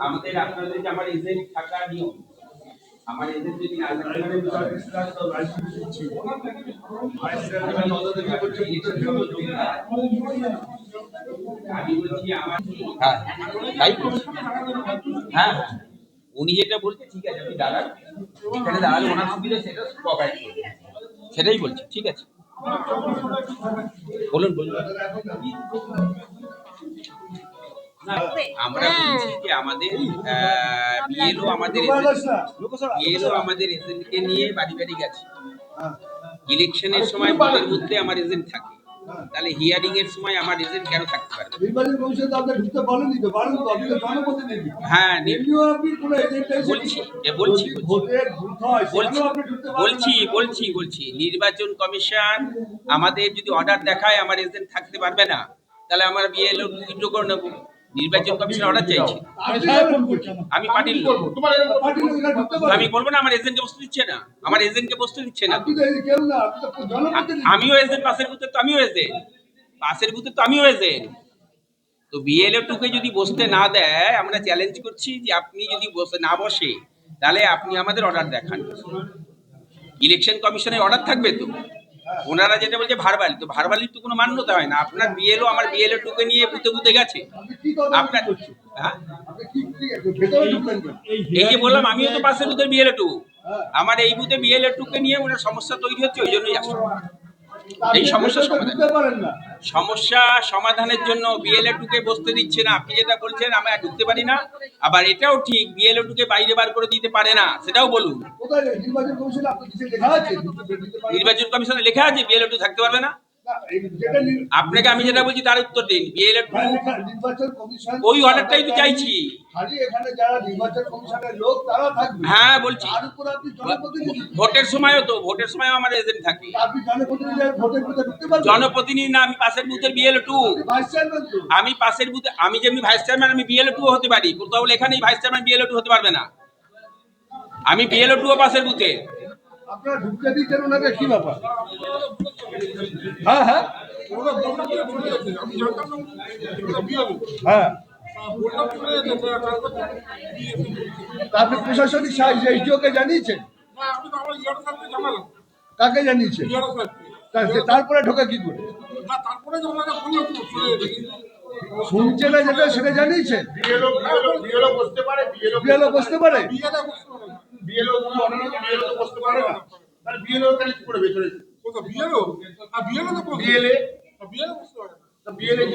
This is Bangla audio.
আমাদের আপনাদের যে আমার এজেন্ট থাকা নিয়ম, আমার এজেন্ট যদি না থাকে আমি বলছি আমার হ্যাঁ তাই হ্যাঁ উনি যেটা বলছে ঠিক আছে, আপনি দাঁড়ান, এখানে দাঁড়ালে ওনার সুবিধা সেটা প্রোভাইড করবে, সেটাই বলছি। ঠিক আছে, বলুন বলুন। আমরা বলছি যে আমাদের বিএলও আমাদের এজেন্টকে নিয়ে বাড়ি বাড়ি গেছে। ইলেকশনের সময় বুথের মধ্যে আমার এজেন্ট থাকে, তাহলে হিয়ারিং এর সময় আমার এজেন্ট কেন থাকতে পারবে? নির্বাচন কমিশন তো আপনি ঢুকতে বলেনি তো, পারেন তো, আপনি তো জনপ্রতিনিধি। হ্যাঁ এমনিও আপনি কোনো এজেন্ট বলছি নির্বাচন কমিশন আমাদের যদি অর্ডার দেখায় আমার এজেন্ট থাকতে পারবে না, তাহলে আমার বিএলও উইথড্র করে নেবো। নির্বাচন কমিশন অর্ডার চাইছে, আমি পার্টির লোক, আমি বলবো না আমার এজেন্টকে বসতে দিচ্ছে না, আমার এজেন্টকে বসতে দিচ্ছে না। আমিও এজেন্ট, পাশের বুথে তো আমিও এজেন্ট, পাশের বুথে তো আমিও এজেন্ট। তো বিএলও টুকে যদি বসতে না দেয়, আমরা চ্যালেঞ্জ করছি যে আপনি যদি বসে না বসে, তাহলে আপনি আমাদের অর্ডার দেখান। ইলেকশন কমিশনের অর্ডার থাকবে তো, ওনারা যেটা বলছে ভারবালি, তো ভারবালির তো কোনো মান্যতা হয় না। আপনার বিএলও আমার বিএলও টুকে নিয়ে বুথে বুথে গেছে, আপনার হ্যাঁ এই যে বললাম আমিও তো পাশের বুথের বিএলও টু, আমার এই বুথে বিএলও টুকে নিয়ে ওনার সমস্যা তৈরি হচ্ছে, ওই জন্যই আসছে। এই সমস্যা সমাধানের জন্য বিএলও টুকে বসতে দিচ্ছে না। আপনি যেটা বলছেন আমি ঢুকতে পারি না, আবার এটাও ঠিক বিএলও টুকে বাইরে বার করে দিতে পারে না, সেটাও বলুন। নির্বাচন কমিশনে লেখা আছে বিএলও টু থাকতে পারবে না? আপনাকে আমি যেটা বলছি তার উত্তর দিন। বিএলও টু ওই অর্ডারটাই তো চাইছি। হ্যাঁ বলছি, ভোটের সময়ও তো, ভোটের সময়ও আমার এজেন্ট থাকে। জনপ্রতিনিধি না, আমি পাশের বুথের বিএলও টু, আমি পাশের বুথে, আমি যেমনি ভাইস চেয়ারম্যান আমি বিএলও টু হতে পারি, কোথাও লেখা নেই ভাইস চেয়ারম্যান বিএলও টু হতে পারবে না। আমি বিএলও টু পাশের বুথে। আপনারা ঢুকতে দিচ্ছেন ওনাকে, কি ব্যাপার? হ্যাঁ হ্যাঁ হ্যাঁ, আপনি প্রশাসনিক সাহায্য এইচডিওকে জানিয়েছেন? কাকে জানিয়েছেন? তারপরে ঢোকা কি করে? শুনছে না যেটা সেটা জানিয়েছেন? বিএলও বসতে পারে, বিএলও বসতে পারে, বিএলও বসতে পারে না, তাহলে বিএলও তাহলে কি করে ভেতরে? বিএলও বিএলও তো বিএলএ বিএলও বসতে পারে, বিএলএ